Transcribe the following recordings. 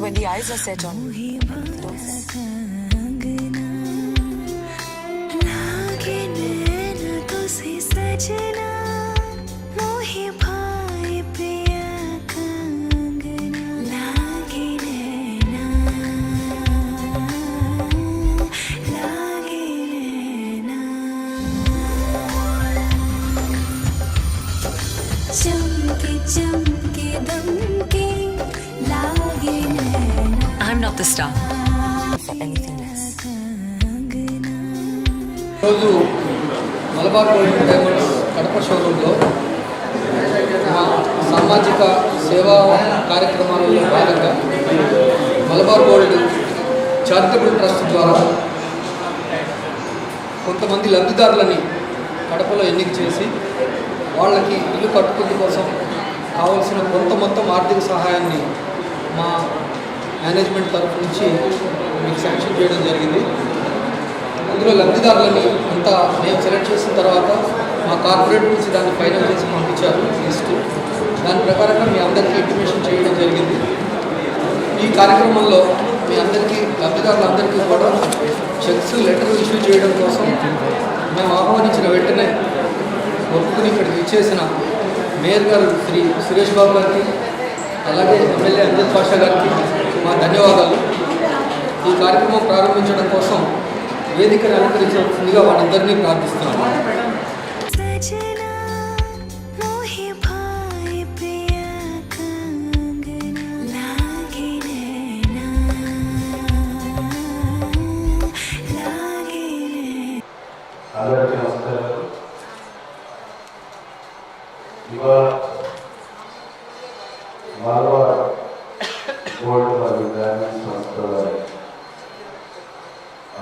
When the eyes are set on you, I'm not the star for anything less. రోజు Malabar gold diamonds Kadapa షోరూంలో సామాజిక సేవా కార్యక్రమాలలో భాగంగా మలబార్ గోల్డ్ చారిటబుల్ ట్రస్ట్ ద్వారా కొంతమంది లబ్ధిదారులని కడపలో ఎన్నిక చేసి వాళ్ళకి ఇల్లు కట్టుకునే కోసం కావాల్సిన కొంత మొత్తం ఆర్థిక సహాయాన్ని మా మేనేజ్మెంట్ తరఫు నుంచి మీకు శాంక్షన్ చేయడం జరిగింది. అందులో లబ్ధిదారులని అంతా మేము సెలెక్ట్ చేసిన తర్వాత మా కార్పొరేట్ నుంచి దాన్ని ఫైనల్ చేసి పంపించారు లిస్టు. దాని ప్రకారంగా మీ అందరికీ ఇంటిమేషన్ చేయడం జరిగింది. ఈ కార్యక్రమంలో మీ అందరికీ లబ్ధిదారులందరికీ కూడా చెక్స్ లెటర్ ఇష్యూ చేయడం కోసం మేము ఆహ్వానించిన వెంటనే ఒప్పుకుని ఇక్కడికి ఇచ్చేసిన మేయర్ గారు శ్రీ సురేష్ బాబు గారికి, అలాగే ఎమ్మెల్యే అంజద్ పాషా గారికి మా ధన్యవాదాలు. ఈ కార్యక్రమం ప్రారంభించడం కోసం వేదికను అలంకరించవలసిందిగా వాళ్ళందరినీ ప్రార్థిస్తున్నాను. అందరికీ నమస్కారాలు. ఇవాళ మలబార్ గోల్డ్ మరియు డైమండ్స్ సంస్థ వారి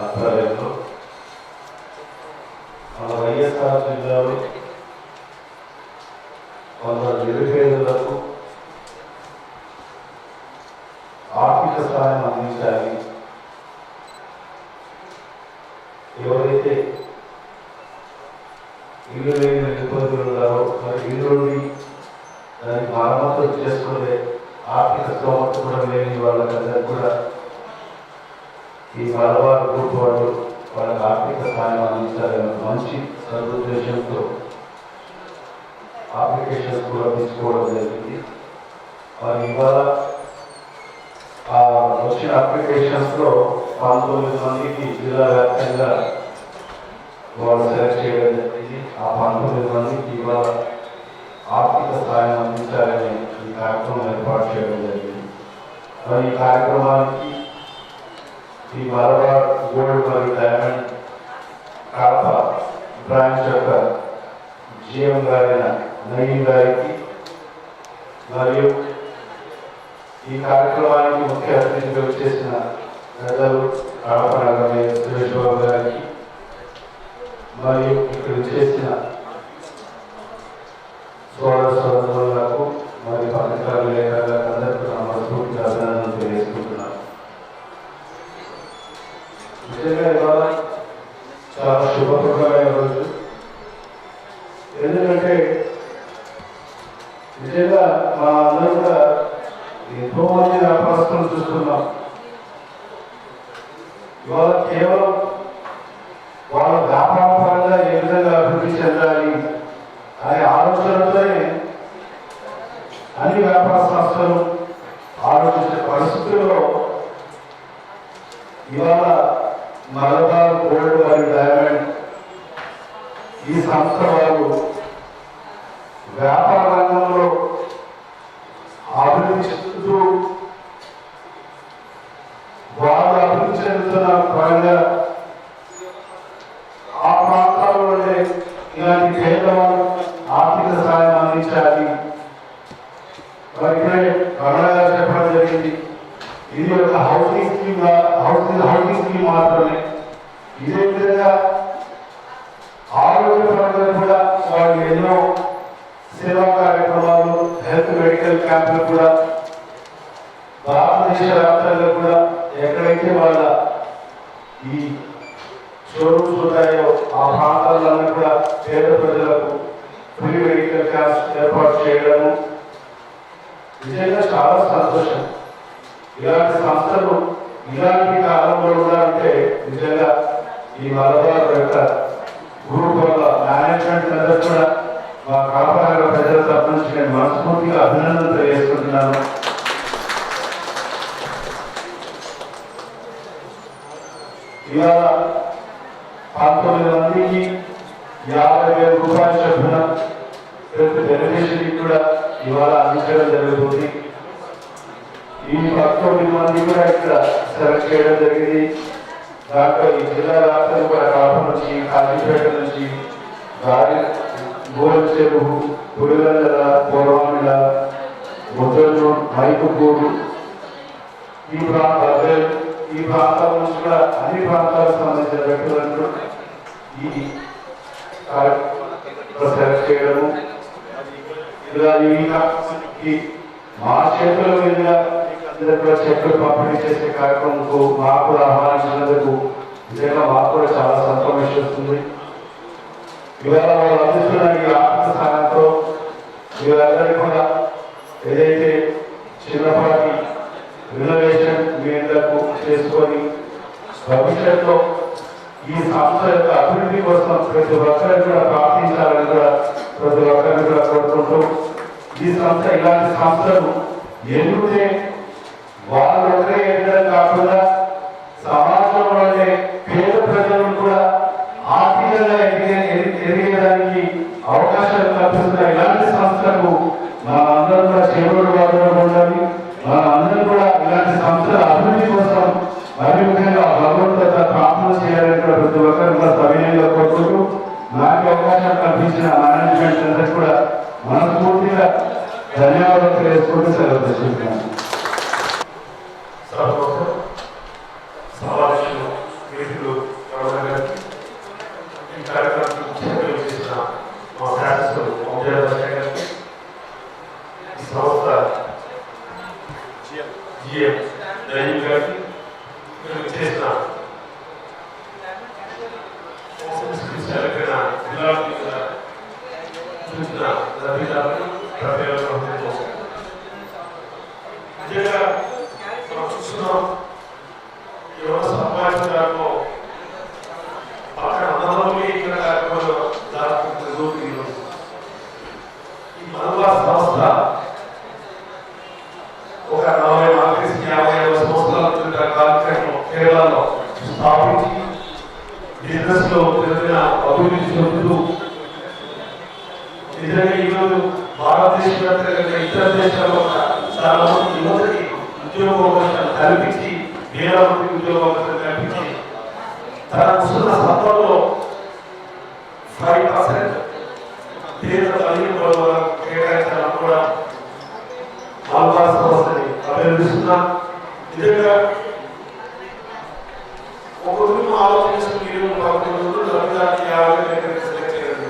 ఆధ్వర్యంలో మన వైఎస్ఆర్ జిల్లాలో కొందరు నిరుపేదలకు ఆర్థిక సహాయం అందించాలి. ఎవరైతే ఇల్లు లేని నిరుపేదలు ఉన్నారో మరి ఇల్లు దాన్ని మరమ్మతులు చేసుకునే ఆర్థిక స్తోమత కూడా లేని వాళ్ళకందరూ కూడా ఈ మలబార్ గ్రూప్ వాళ్ళు వాళ్ళకి ఆర్థిక సహాయం అందించాలని మంచి సదుద్దేశంతో అప్లికేషన్స్ కూడా తీసుకోవడం జరిగింది. మరి ఇవాళ వచ్చిన అప్లికేషన్స్లో 19 మందికి జిల్లా వ్యాప్తంగా వాళ్ళు సెలెక్ట్ చేయడం జరిగింది. ఆ 19 మందికి ఇవాళ ఆర్థిక సహాయం అందించాలని ఈ కార్యక్రమం ఏర్పాటు చేయడం జరిగింది. మరి ఈ కార్యక్రమానికి ఈ మలబార్ గోల్డ్ మరియు డైమండ్ కడప బ్రాంచ్ యొక్క జీఎం గారైన నయీం గారికి మరియు ఈ కార్యక్రమానికి ముఖ్య అతిథిగా వచ్చేసిన పెద్దలు కడప నగర మేయర్ సురేష్ బాబు గారికి మరియు ఇక్కడ చేసిన సోదరులకు మరియు పత్రికా విలేకరులకు అందరికీ నా మనస్ఫూర్తిగా అభినందనలు తెలియజేసుకుంటున్నాను. నిజంగా ఇవాళ చాలా శుభప్రదమైన రోజు. ఎందుకంటే నిజంగా మా అందరూ కూడా ఎంతో మంది వ్యాపారస్తులు చూస్తున్నాం. ఇవాళ కేవలం వాళ్ళ వ్యాపార పరంగా ఏ విధంగా అభివృద్ధి చెందాలి అనే ఆలోచనతోనే అన్ని వ్యాపార సంస్థలు ఆలోచించే పరిస్థితుల్లో ఇవాళ మలబార్ గోల్డ్ మరియు డైమండ్ ఈ సంస్థ వారు వ్యాపార రంగంలో అభివృద్ధి చెందుతూ వాళ్ళు అభివృద్ధి చెందుతున్న పరంగా ఆ ప్రాంతాల్లో ఉండే ఇలాంటి పేదవాళ్ళు ఆర్థిక సహాయం అందించాలి. మరి ఇక్కడే రమణ గారు చెప్పడం జరిగింది, ఇది ఒక హౌసింగ్ స్కీమ్ మాత్రమే. ఇదే విధంగా ఆరోగ్యపరంగా కూడా వాళ్ళు ఎన్నో సేవా కార్యక్రమాలు, హెల్త్ మెడికల్ క్యాంపులు కూడా భారతదేశ వ్యాప్తంగా కూడా ఎక్కడైతే వాళ్ళ ఈ షోరూమ్స్ ఉంటాయో ఆ ప్రాంతాలన్నీ కూడా పేద ప్రజలకు ఫ్రీ మెడికల్ క్యాంప్స్ ఏర్పాటు చేయడము, నిజంగా చాలా సంతోషం. ఇలాంటి సంస్థలు ఇలాంటి కాలంలో ఉండాలంటే నిజంగా ఈ మలబార్ యొక్క గ్రూప్ వల్ల మేనేజ్మెంట్ అందరూ కూడా మా కాపాడ ప్రజల తరఫు నుంచి నేను మనస్ఫూర్తిగా అభినందనలు తెలియజేస్తున్నాను. ఇవాళ 19 మందికి 50,000 రూపాయల చొప్పున ప్రతి బెనిఫిషరీ కూడా ఇవాళ అందించడం జరుగుతుంది. ఈ 19 మంది కూడా ఇక్కడ సెలెక్ట్ చేయడం జరిగింది. దాంట్లో ఈ జిల్లా వ్యాప్తంగా కూడా కాప నుంచి, కాజీపేట నుంచి, గోల్ చెరువు, పులివెందల, పూర్వామిల, ముద్దలు, మైకుపూరు, ఈ ప్రాంతాల నుంచి కూడా అన్ని ప్రాంతాలకు సంబంధించిన వ్యక్తులను ఈ సెలెక్ట్ చేయడము, ఇలా ఈ మా చేతుల మీదుగా అందరూ చెట్లు పంపిణీ చేసే కార్యక్రమంకు మాకు కూడా ఆహ్వానించినందుకు నిజంగా మాకు కూడా చాలా సంతోషం వస్తుంది. ఇవాళ వాళ్ళు అందిస్తున్న ఈ ఆర్థిక సహాయంతో వీళ్ళందరినీ కూడా ఏదైతే చిన్నపాటి రినోవేషన్ వీళ్ళకు చేసుకొని భవిష్యత్తులో ఈ సంస్థ యొక్క అభివృద్ధి కోసం ప్రతి ఒక్కరిని కూడా ప్రార్థించాలని కూడా ప్రతి ఒక్కరిని కూడా కోరుకుంటూ, ఈ సంస్థ ఇలాంటి సంస్థలు ఎన్నుంటే వాళ్ళు ఒకరే ఎదగడం కాకుండా సమాజంలోనే పేద ప్రజలను కూడా ఆర్థికంగా ఎదిగేదానికి అవకాశాలు కల్పిస్తున్న ఇలాంటి సంస్థలకు మనందరం కూడా చేరుడు వాడుతూ ఉండాలి. మనందరం కూడా ఇలాంటి సంస్థల అభివృద్ధి కోసం మరి ముఖ్యంగా భగవంతుత ప్రార్థన చేయాలని కూడా ప్రతి ఒక్కరు కూడా సవినయంగా కోరుకుంటూ, నాకు అవకాశం కల్పించిన మేనేజ్మెంట్ అందరికీ కూడా మనస్ఫూర్తిగా ధన్యవాదాలు తెలియజేసుకుంటూ సెలవు తీసుకుంటున్నాను. ఈ కార్యక్రమం చేసిన మా శాసనసభ్యులు ఈ సంస్థ జిఎం దయీం గారికి చేసిన నిజంగా మనం చూస్తున్నాం ఎవరు సంపాదించడాల్లో అక్కడ అందరినీ ఇక్కడ ఈ మనవా సంస్థ ఒక 40-50 సంవత్సరాల కార్యక్రమం కేరళలో స్థాపించి బిజినెస్ లో పెరిగిన అభివృద్ధి చెందుతూ నిజంగా ఈరోజు భారతదేశ ఇతర దేశాల్లో చాలా మంది యువతకి ఉద్యోగ అవకాశాలు కల్పించి, వేల మంది ఉద్యోగ అవకాశాలు కల్పించి తనకు వస్తున్న సంపదలో 5% పేద తల్లిదండ్రుల కేటాయించాలని కూడా మలబార్ సంస్థని అభినందిస్తున్నా. నిజంగా ఒక రోజు ఆలోచించిన మీరు 11 రోజులు రవిదానికి సెలెక్ట్ చేయాలి.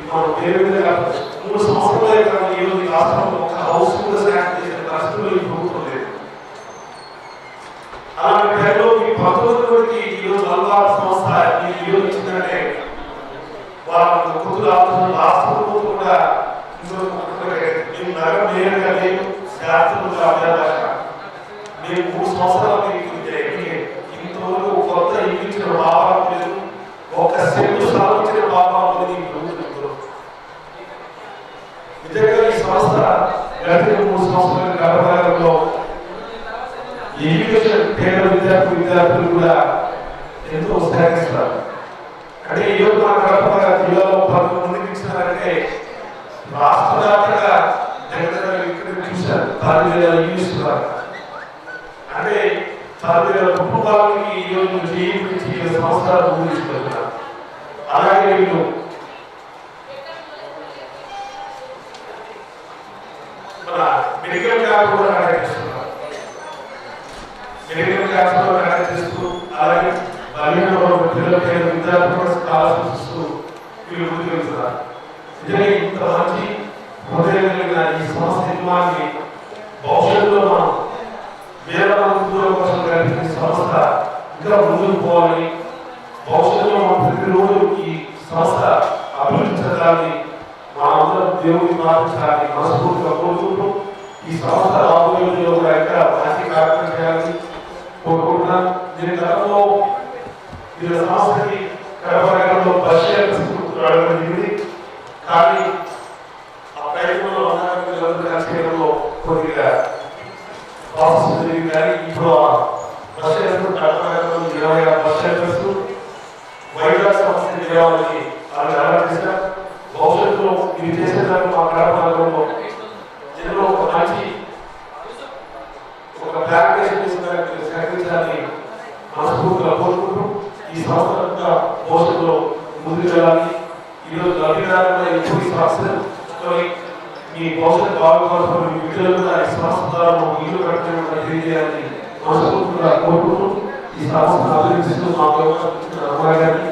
మనం వేరే విధంగా 3 సంవత్సరాలే కాదు ఈరోజు ఈ రాష్ట్రంలో ఒక హౌస్ కూడా శాంక్షన్ చేసిన రాష్ట్రంలో ఈ ప్రభుత్వం లేదు. అలాంటి టైంలో ఈ 19 మందికి ఈరోజు మలబార్ సంస్థ ఈరోజు ఇచ్చిందంటే వాళ్ళ కొద్దిగా ఆలోచన రాష్ట్ర ప్రభుత్వం కూడా మేము నగరం నేరుగా లేదు శాస్త్రంలో అభ్యాస మేము 3 సంవత్సరాలు ఇంతవరకు కొత్త ఇచ్చిన భావం లేదు, ఒక సెంటు సాధించిన భావం లేదు. నిజంగా ఈ సంస్థ గడిచిన 3 సంవత్సరాల గర్భకాలంలో ఎడ్యుకేషన్ పేద విద్యార్థులు కూడా ఎంతో ఉత్సాహిస్తారు. అంటే ఈరోజు మన కడప జిల్లాలో 11 మందికి ఇచ్చినారంటే రాష్ట్ర వ్యాప్తంగా దగ్గర ఇక్కడ చూశారు 10,000 ఇస్తున్నారు. అంటే 10,000 కుటుంబాలకి ఈరోజు జీవించి సంవత్సరాలు ఊహిస్తున్నారు. అలాగే వీళ్ళు మన మెడికల్ క్యాంప్ కూడా కండక్ట్ చేస్తున్నారు. మెడికల్ క్యాంప్ కూడా కండక్ట్ చేస్తూ అలాగే పిల్లలకి విద్యార్థులు స్కాలర్షిప్స్ ఇస్తూ వీళ్ళు ముందుకు వెళ్తున్నారు. నిజంగా ఇంత మంచి హృదయం కలిగిన ఈ సంస్థ నిర్మాణాన్ని భవిష్యత్తులో మనం వేల మంది ఉద్యోగం కోసం కల్పించే సంస్థ ఇంకా ముందుకు పోవాలని, భవిష్యత్తులో మనం ప్రతిరోజు ఈ సంస్థ అభివృద్ధి చెందాలని మా అందరం దేవుని ప్రార్థించాలని మనస్ఫూర్తిగా కోరుకుంటూ ఈ సంస్థ రాబోయే రోజుల్లో కూడా ఇంకా మంచి కార్యక్రమం చేయాలని కోరుకుంటున్నాను. దీని గతంలో ఈ సంస్థకి కడప నగరంలో బస్ అడగడం జరిగింది. కానీ ఆ ప్రయత్నంలో చేయడంలో కొద్దిగా ప్రాసెస్ జరిగింది. కానీ ఇప్పుడు ఆ బస్ షెల్టర్ కడప నగరంలో 26 బస్ షెల్టర్స్ వైజాగ్ సంస్థ చేయాలని ఆలోచించారు. భవిష్యత్తులో ఇది చేసేదాన్ని మా కడప నగరంలో ఇందులో ఒక మంచి ఒక ప్లాంటేషన్ సహకరించాలని మనస్ఫూర్తిగా కోరుకుంటూ ఈ సంస్థ భవిష్యత్తులో ముందుకు వెళ్ళాలి. ఈరోజు అభిప్రాయంలో ఎప్పుడు ఈ సంస్థతో మీ భవిష్యత్తు బాగుపడుతున్న మీ బిడ్డలు కూడా ఈ సంస్థ ఇల్లు కట్టడం తెలియజేయాలని మనస్ఫూర్తిగా కోరుకుంటూ ఈ సంస్థను అభివృద్ధిస్తూ మా అమ్మాయి గారిని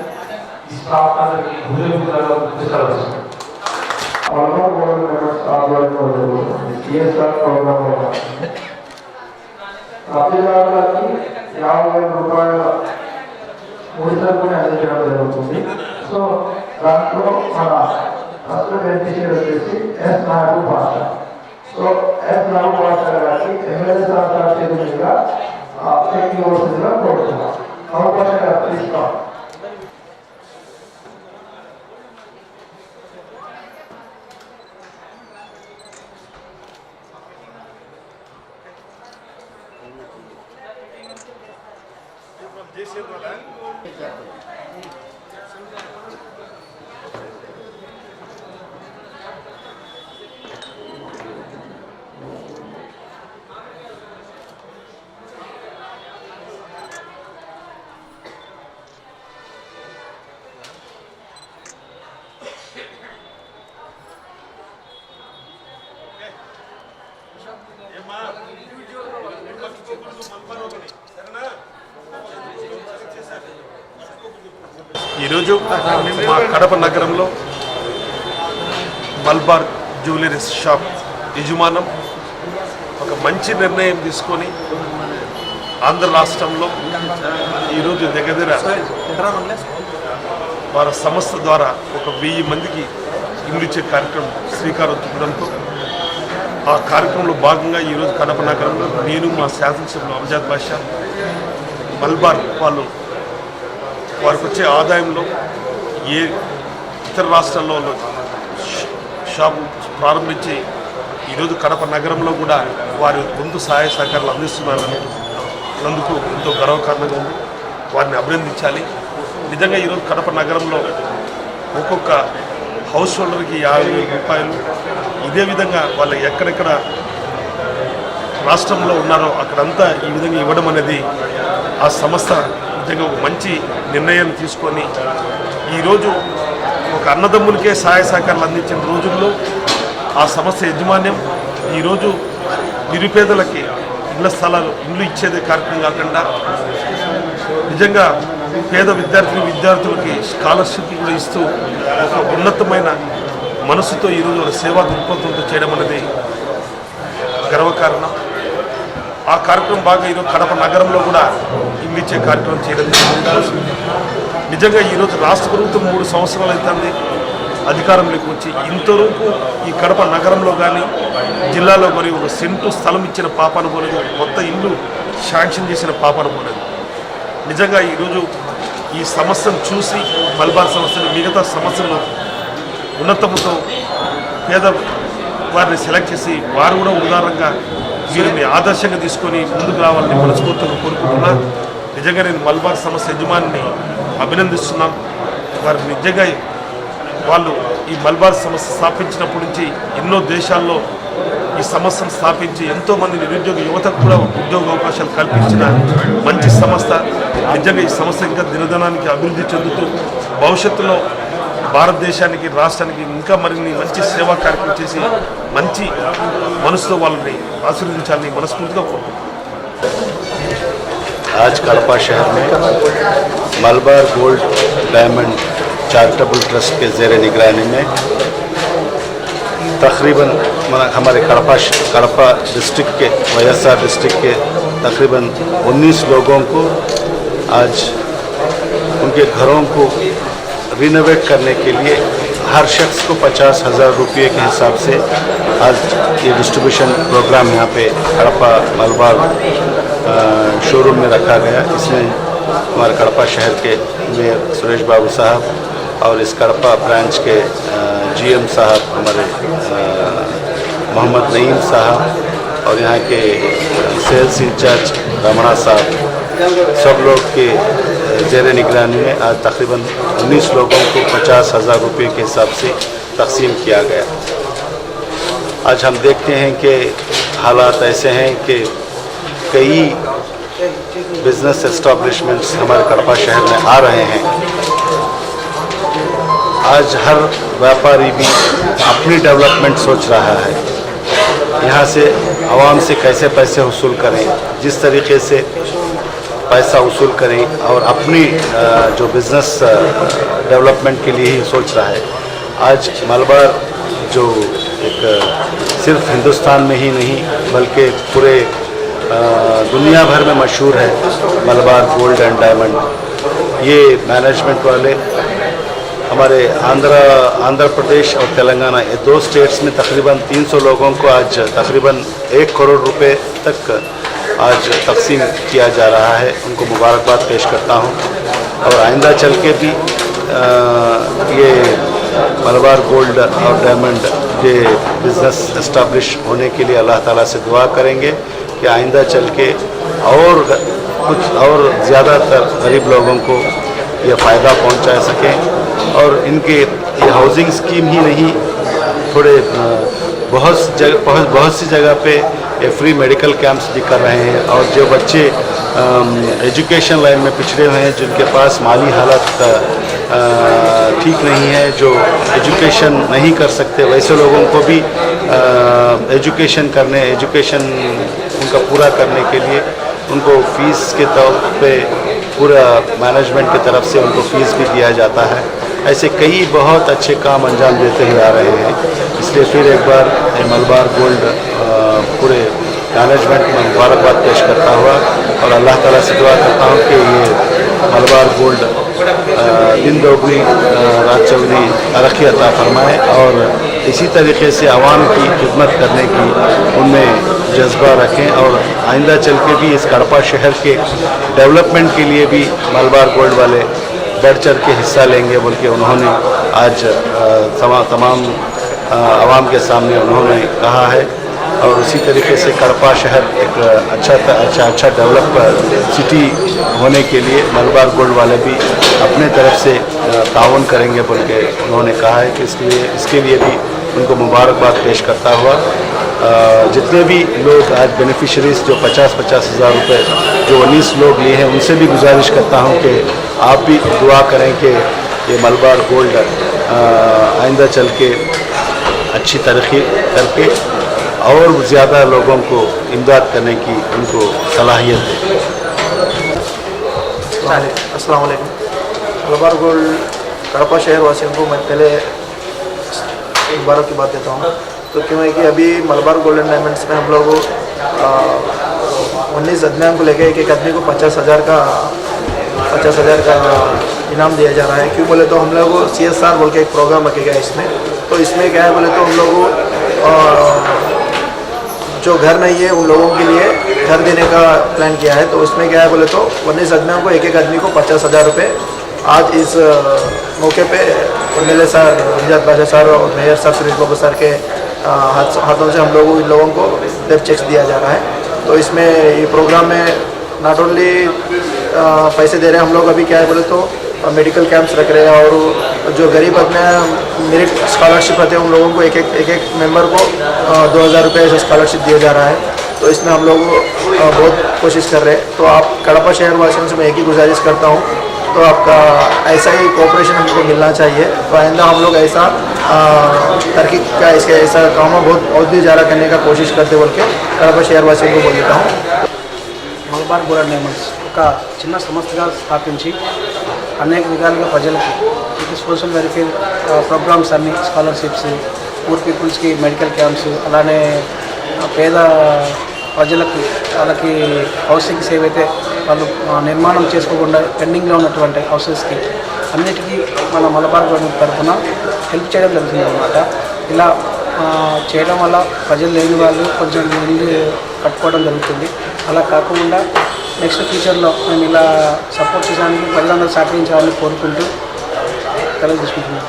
ఈ స్టాఫ్ అందరికీ హృదయపూర్వకంగా లబ్ధిదారులకి 50,000 రూపాయల ముడి సరుకుని అందించడం జరుగుతుంది. సో దాంట్లో మన ఫస్ట్ బెనిఫిషియర్ వచ్చేసి ఎస్ నాగు భాష. సో ఎస్ నాగు భాష గారికి ఎమ్మెల్యే సార్ చేతుల మీదుగా చెక్ ఇవ్వాల్సిందిగా కోరుతున్నాం. అవకాశం తీసుకోవాలి. ఈరోజు మా కడప నగరంలో మల్బార్ జ్యువెలరీస్ షాప్ యజమానం ఒక మంచి నిర్ణయం తీసుకొని ఆంధ్ర రాష్ట్రంలో ఈరోజు దగ్గర వారి సంస్థ ద్వారా ఒక 1000 మందికి ఇల్లు ఇచ్చే కార్యక్రమం శ్రీకారం చుట్టడంతో ఆ కార్యక్రమంలో భాగంగా ఈరోజు కడప నగరంలో నేను మా శాసనసభ్యులు అమ్జద్ బాషా మల్బార్ వారికి వచ్చే ఆదాయంలో ఏ ఇతర రాష్ట్రాల్లో షాపు ప్రారంభించి ఈరోజు కడప నగరంలో కూడా వారి వంతు సహాయ సహకారాలు అందిస్తున్నారని నందుకు ఎంతో గర్వకారణంగా ఉంది. వారిని అభినందించాలి. నిజంగా ఈరోజు కడప నగరంలో ఒక్కొక్క హౌస్ హోల్డర్కి 50,000 రూపాయలు ఇదే విధంగా వాళ్ళు ఎక్కడెక్కడ రాష్ట్రంలో ఉన్నారో అక్కడంతా ఈ విధంగా ఇవ్వడం అనేది ఆ సంస్థ నిజంగా ఒక మంచి నిర్ణయాన్ని తీసుకొని ఈరోజు ఒక అన్నదమ్ములకే సహాయ సహకారాలు అందించిన రోజుల్లో ఆ సంస్థ యాజమాన్యం ఈరోజు నిరుపేదలకి ఇల్లు ఇచ్చేదే కార్యక్రమం కాకుండా నిజంగా పేద విద్యార్థులకి స్కాలర్షిప్ కూడా ఇస్తూ ఒక ఉన్నతమైన మనసుతో ఈరోజు ఒక సేవా దృక్పథంతో చేయడం అనేది గర్వకారణం. ఆ కార్యక్రమం బాగా ఈరోజు కడప నగరంలో కూడా ఇల్లు ఇచ్చే కార్యక్రమం చేయడం జరుగుతుంది. నిజంగా ఈరోజు రాష్ట్ర ప్రభుత్వం 3 సంవత్సరాలు అవుతుంది అధికారంలోకి వచ్చి ఇంతవరకు ఈ కడప నగరంలో కానీ జిల్లాలో కానీ ఒక సెంటు స్థలం ఇచ్చిన పాపాన పోలేదు, కొత్త ఇల్లు శాంక్షన్ చేసిన పాపాన పోలేదు. నిజంగా ఈరోజు ఈ సమస్యను చూసి మల్బార్ సమస్యను మిగతా సమస్యలను ఉన్నతముతో పేద వారిని సెలెక్ట్ చేసి వారు కూడా ఉదారంగా వీరిని ఆదర్శంగా తీసుకొని ముందుకు రావాలని మనస్ఫూర్తిగా కోరుకుంటున్నా. నిజంగా నేను మల్బార్ సమస్య యజమానిని అభినందిస్తున్నాను. వారు నిజంగా వాళ్ళు ఈ మల్బార్ సమస్య స్థాపించినప్పటి నుంచి ఎన్నో దేశాల్లో ఈ సమస్యను స్థాపించి ఎంతోమంది నిరుద్యోగ యువతకు కూడా ఉద్యోగ అవకాశాలు కల్పించిన మంచి సంస్థ. నిజంగా ఈ సంస్థ ఇంకా దినదినానికి అభివృద్ధి చెందుతూ భవిష్యత్తులో భారతదేశానికి రాష్ట్రానికి ఇంకా మరిన్ని మంచి సేవా కార్యక్రమం చేసి మంచి మనసుతో వాళ్ళని ఆశీర్వదించాలని మనస్ఫూర్తిగా కోరుకుంటున్నాను. आज कड़पा शहर में Malabar gold diamond charitable trust के ज़ेर निगरानी में तकरीबन हमारे कड़पा डिस्ट्रिक्ट के वायएसआर डिस्ट्रिक्ट के तकरीबन 19 लोगों को आज उनके घरों को रिनोवेट करने के लिए हर शख्स को 50,000 रुपये के हिसाब से आज ये डिस्ट्रीब्यूशन प्रोग्राम यहाँ पे कड़पा मलबार शोरूम में रखा गया। इसमें हमारे कड़पा शहर के मेयर सुरेश बाबू साहब और इस कड़पा ब्रांच के जीएम साहब हमारे मोहम्मद नईम साहब और यहाँ के सेल्स इंचार्ज रमणा साहब सब लोग के ज़ेर निगरानी में आज तकरीबन 19 लोगों को 50,000 रुपये के हिसाब से तकसीम किया गया। आज हम देखते हैं कि हालात ऐसे हैं कि कई बिजनेस एस्टेब्लिशमेंट्स हमारे कड़पा शहर में आ रहे हैं। आज हर व्यापारी भी अपनी डेवलपमेंट सोच रहा है, यहाँ से आवाम से कैसे पैसे वसूल करें, जिस तरीके से पैसा वसूल करें और अपनी जो बिज़नेस डेवलपमेंट के लिए ही सोच रहा है। आज मलबार जो एक सिर्फ हिंदुस्तान में ही नहीं बल्कि पूरे दुनिया भर में मशहूर है मलबार गोल्ड एंड डायमंड। ये मैनेजमेंट वाले हमारे आंध्र प्रदेश और तेलंगाना ये 2 स्टेट्स में तकरीबन 300 लोगों को आज तकरीबन 1 करोड़ रुपए तक आज तकसीम किया जा रहा है। उनको मुबारकबाद पेश करता हूँ और आइंदा चल के भी ये मलबार गोल्ड और डायमंड के बिज़नेस इस्टेब्लिश होने के लिए अल्लाह ताला से दुआ करेंगे कि आइंदा चल के और कुछ और ज़्यादातर गरीब लोगों को ये फ़ायदा पहुंचा सकें। और इनके ये हाउसिंग स्कीम ही नहीं, थोड़े बहुत सी जगह पे ये फ्री मेडिकल कैंप्स भी कर रहे हैं। और जो बच्चे एजुकेशन लाइन में पिछड़े हुए हैं, जिनके पास माली हालत ठीक नहीं है, जो एजुकेशन नहीं कर सकते, वैसे लोगों को भी एजुकेशन उनका पूरा करने के लिए उनको फ़ीस के तौर पे पूरा मैनेजमेंट की तरफ से उनको फ़ीस भी दिया जाता है। ऐसे कई बहुत अच्छे काम अंजाम देते हुए आ रहे हैं। इसलिए फिर एक बार मलबार गोल्ड पूरे मैनेजमेंट में मुबारकबाद पेश करता हुआ और अल्लाह ताला से दुआ करता हूँ कि ये मलबार गोल्ड दिन दोगुनी रात चौगुनी तरक्की अता फरमाए और इसी तरीके से आवाम की खिदमत करने की उनमें जज्बा रखें और आइंदा चल के भी इस कड़पा शहर के डेवलपमेंट के लिए भी मलबार गोल्ड वाले बढ़ चढ़ के हिस्सा लेंगे बोल के उन्होंने आज तमाम आवाम के सामने उन्होंने कहा है। और उसी तरीके से कड़पा शहर एक अच्छा डेवलप सिटी होने के लिए मलबार गोल्ड वाले भी अपने तरफ से ताउन करेंगे बोल के उन्होंने कहा है कि इसके लिए भी उनको मुबारकबाद पेश करता हुआ जितने भी लोग आज बेनिफिशरीज जो 50,000 रुपये जो 19 लोग लिए हैं, उनसे भी गुजारिश करता हूं कि आप भी दुआ करें कि ये मलबार गोल्ड आइंदा चल के अच्छी तरक्की करके और ज़्यादा लोगों को इमदाद करने की उनको सलाहियत दे। अस्सलाम वालेकुम। मलबार गोल्ड कड़पा शहर वासियों को मैं पहले मुबारक की बात देता हूँ। तो क्यों है कि अभी मलबार गोल्ड एंड डायमंड्स में हम लोग 19 अदमियान को लेकर एक आदमी को 50,000 का इनाम दिया जा रहा है। क्यों बोले तो हम लोग CSR बोल के एक प्रोग्राम रखेगा इसमें। तो इसमें क्या है बोले तो हम लोग जो घर नहीं है उन लोगों के लिए घर देने का प्लान किया है। तो उसमें क्या है बोले तो 19 आदमियों को एक आदमी को 50,000 रुपये आज इस मौके पे MLA सर रिजात बादशाह सर और मेयर साहब सुरेश बाबू सर के हाथों से हम इन लोगों को डेथ चेक्स दिया जा रहा है। तो इसमें ये प्रोग्राम में नॉट ओनली पैसे दे रहे हैं हम लोग, अभी क्या है बोले तो मेडिकल कैंप्स रख रहे हैं और जो गरीब आदमी मेरिट स्कॉलरशिप रहते हैं उन लोगों को एक मेंबर को 2,000 रुपये ऐसा स्कॉलरशिप दिया जा रहा है। तो इसमें हम लोग बहुत कोशिश कर रहे हैं। तो आप कड़पा शहर वासियों से मैं एक ही गुजारिश करता हूँ, तो आपका ऐसा ही कोऑपरेशन हमको मिलना चाहिए। तो आइंदा हम लोग ऐसा तरक्की का इसके ऐसा काम बहुत भी ज़्यादा करने का कोशिश करते बोल के कड़पा शहर वासियों को बोल देता हूँ। మలబార్ గోల్డ్ డైమండ్స్ ఒక చిన్న సంస్థగా స్థాపించి అనేక విధాలుగా ప్రజలకు సోషల్ వెల్ఫేర్ ప్రోగ్రామ్స్ అన్ని స్కాలర్షిప్స్, పూర్ పీపుల్స్కి మెడికల్ క్యాంప్స్, అలానే పేద ప్రజలకు వాళ్ళకి హౌసింగ్స్ ఏవైతే వాళ్ళు నిర్మాణం చేసుకోకుండా పెండింగ్లో ఉన్నటువంటి హౌసెస్కి అన్నిటికీ మన మలబార్ గవర్నమెంట్ తరఫున హెల్ప్ చేయడం జరుగుతుంది అన్నమాట. ఇలా చేయడం వల్ల ప్రజలు లేని వాళ్ళు కొంచెం ఇల్లు కట్టుకోవడం జరుగుతుంది. అలా కాకుండా నెక్స్ట్ ఫ్యూచర్లో మేము ఇలా సపోర్ట్ చేయడానికి ప్రజలందరూ సహకరించాలని కోరుకుంటూ సెలవు తీసుకుంటున్నాం.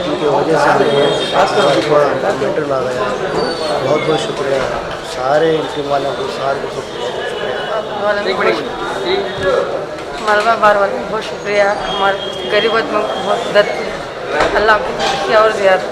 उनकी वजह से मेंटेन आ गया. बहुत बहुत शुक्रिया सारे टीम वालों को, सारे को मलबा बार वाले बहुत शुक्रिया. हमारे गरीब आदमी को बहुत मदद की. अल्लाह की और ज़्यादा